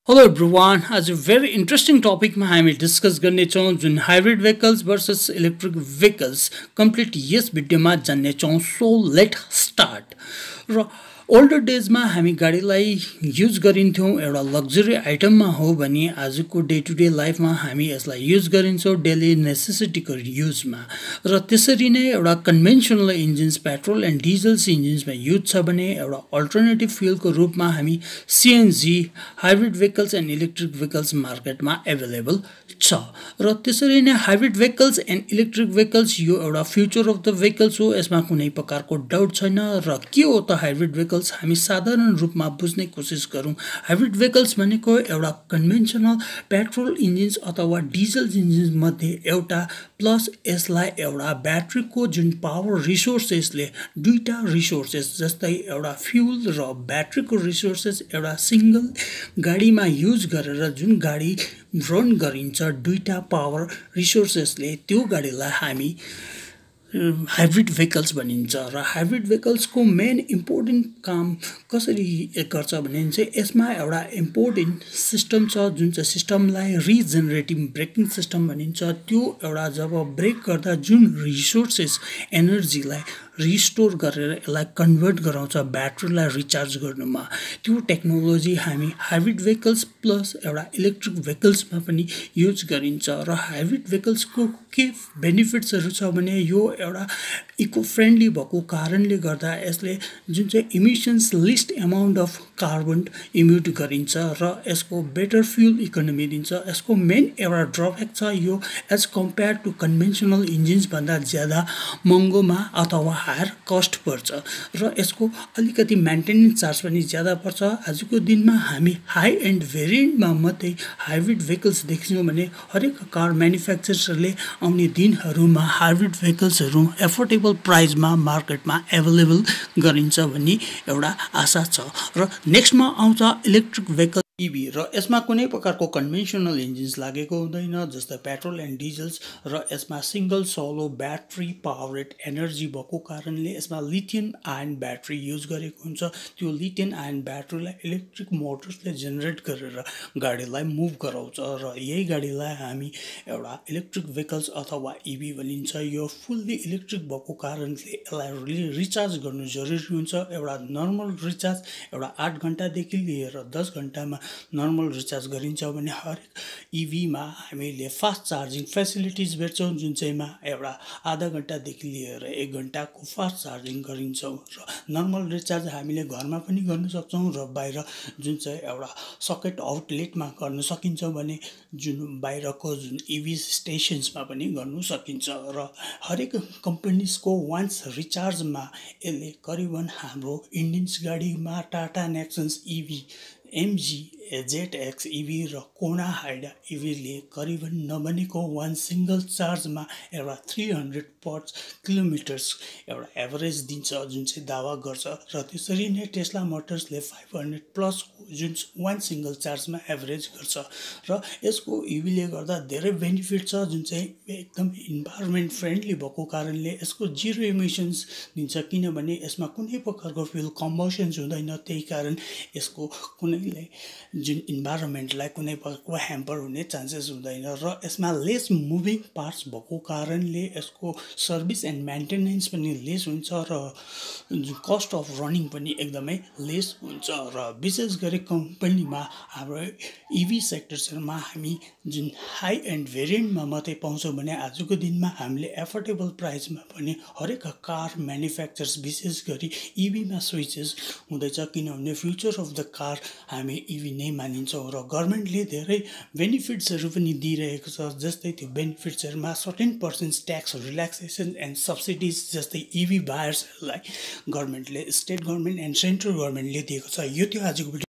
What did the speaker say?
Hello everyone, आज very interesting topic मा हामी डिस्कस गर्ने छौं जुन hybrid vehicles versus electric vehicles complete यस भिडियोमा जान्ने छौं सो लेट स्टार्ट र ओल्डर डेजमा हामी गाडीलाई युज गरिन्थ्यौं एउटा लग्जरी आइटममा हो भने आजको डे टु डे लाइफमा हामी यसलाई युज गरिन्छौं डेली नेसेसिटीको युजमा र त्यसरी नै एउटा conventional engines petrol and diesels इन्जिन्समा युज छ भने एउटा अल्टरनेटिभ फ्युलको रूपमा हामी CNG hybrid vehicles and electric vehicles मार्केटमा एभाइलेबल छ र त्यसरी नै hybrid vehicles and electric vehicles यो एउटा फ्युचर अफ द भेहिकल्स हो यसमा कुनै प्रकारको डाउट छैन र के हो त हाइब्रिड भेहिकल्स हामी साधारण रूपमा बुझ्ने कोसिस गरौँ हाइब्रिड भेहिकल्स भनेको एउटा कन्भेन्सनल पेट्रोल इन्जिन्स अथवा डिजल इन्जिन्स मध्ये एउटा प्लस यसलाई एउटा ब्याट्रीको जुन पावर रिसोर्सेसले दुईटा रिसोर्सेस जस्तै एउटा फ्युल र ब्याट्रीको रिसोर्सेस एउटा सिंगल गाडीमा युज गरेर जुन गाडी रन गरिन्छ दुईटा पावर रिसोर्सेसले त्यो गाडीलाई हामी हाइब्रिड भेहिकल्स भनिन्छ र हाइब्रिड भेहिकल्सको मेन इम्पोर्टेन्ट काम कसरी गर्छ भने चाहिँ यसमा एउटा इम्पोर्टेन्ट सिस्टम छ जुन चाहिँ सिस्टमलाई रिजेनरेटिभ ब्रेकिङ सिस्टम भनिन्छ त्यो एउटा जब ब्रेक गर्दा जुन रिसोर्सेस एनर्जीलाई रिस्टोर गरेर यसलाई कन्भर्ट गराउँछ ब्याट्रीलाई रिचार्ज गर्नुमा त्यो टेक्नोलोजी हामी हाइब्रिड भेहिकल्स प्लस एउटा इलेक्ट्रिक भेहिकल्समा पनि युज गरिन्छ र हाइब्रिड भेहिकल्सको के बेनिफिट्सहरू छ भने यो एउटा इको फ्रेन्डली भएको कारणले गर्दा यसले जुन चाहिँ emissions list amount of carbon emit गरिन्छ र यसको बेटर फ्युल इकोनोमी दिन्छ यसको मेन एउटा ड्रब्याक छ यो as compare to conventional engines भन्दा ज्यादा महँगोमा अथवा हायर कस्ट पर्छ र यसको अलिकति मेन्टेनेन्स चार्ज पनि ज्यादा पर्छ आजको दिनमा हामी हाई एन्ड भेरिएन्टमा मात्रै हाइब्रिड भेहिकल्स देख्छौँ भने हरेक कार म्यानुफ्याक्चरर्सले आउने दिनहरूमा हाइब्रिड भेहिकल्सहरू एफोर्डेबल प्राइसमा मार्केटमा एभाइलेबल गरिन्छ भन्ने एउटा आशा छ र नेक्स्टमा आउँछ इलेक्ट्रिक भेहिकल इभी र यसमा कुनै प्रकारको कन्भेन्सनल इन्जिन्स लागेको हुँदैन जस्तै पेट्रोल एन्ड डिजल्स र यसमा single solo battery powered energy भएको कारणले यसमा लिथियम आयन ब्याट्री युज गरेको हुन्छ त्यो लिथियम आयन ब्याट्रीलाई इलेक्ट्रिक मोटर्सले जेनेरेट गरेर गाडीलाई मुभ गराउँछ र यही गाडीलाई हामी एउटा इलेक्ट्रिक भेहिकल्स अथवा इभी भनिन्छ यो फुल्ली इलेक्ट्रिक भएको कारणले यसलाई रिचार्ज गर्नु जरुरी हुन्छ एउटा नर्मल रिचार्ज एउटा 8 घण्टादेखि लिएर 10 घण्टामा नर्मल रिचार्ज गरिन्छ भने हरेक इभीमा हामीले फास्ट चार्जिङ फेसिलिटिज भेट्छौँ जुन चाहिँमा एउटा आधा घण्टादेखि लिएर 1 घण्टाको फास्ट चार्जिङ गरिन्छौँ र नर्मल रिचार्ज हामीले घरमा पनि गर्न सक्छौँ र बाहिर जुन चाहिँ एउटा सकेट आउटलेटमा गर्न सकिन्छ भने जुन बाहिरको जुन इभी स्टेशन्समा पनि गर्न सकिन्छ र हरेक कम्पनीजको वान्स रिचार्जमा यसले करिबन हाम्रो इन्डियन्स गाडीमा टाटा नेक्सन्स इभी एमजी जेटएक्स इभी र कोना हाइडा इभीले करिबन नभनेको वान सिंगल चार्जमा एउटा 300 पर किलोमिटर्स एउटा एभरेज दिन्छ जुन चाहिँ दावा गर्छ र त्यसरी नै टेस्ला मोटर्सले 500 प्लस जुन वान सिंगल चार्जमा एभरेज गर्छ र यसको इभीले गर्दा धेरै बेनिफिट छ जुन चाहिँ एकदम इन्भाइरोमेन्ट फ्रेन्डली भएको कारणले यसको जिरो इमिसन्स दिन्छ किनभने यसमा कुनै प्रकारको फ्युल कम्बसन्स हुँदैन त्यही कारण यसको कुनैले जुन इन्भाइरोमेन्टलाई कुनै प्रकारको ह्याम्पर हुने चान्सेस हुँदैन र यसमा लेस मुभिङ पार्ट्स भएको कारणले यसको सर्भिस एन्ड मेन्टेनेन्स पनि लेस हुन्छ र कस्ट अफ रनिङ पनि एकदमै लेस हुन्छ र विशेष गरी कम्पनीमा हाम्रो इभी सेक्टर्सहरूमा हामी जुन हाई एन्ड भेरिएन्टमा मात्रै पाउँछौँ भने आजको दिनमा हामीले एफोर्डेबल प्राइसमा पनि हरेक कार म्यानुफ्याक्चर्स विशेष गरी इभीमा स्विचेस हुँदैछ किनभने फ्युचर अफ द कार हामी इभी नै मानिन्छौँ र गभर्मेन्टले धेरै बेनिफिट्सहरू पनि दिइरहेको छ जस्तै त्यो बेनिफिट्सहरूमा certain percent tax relaxation and subsidies जस्तै इभी बायर्सहरूलाई गभर्मेन्टले स्टेट गभर्मेन्ट एन्ड सेन्ट्रल गभर्मेन्टले दिएको छ यो थियो आजको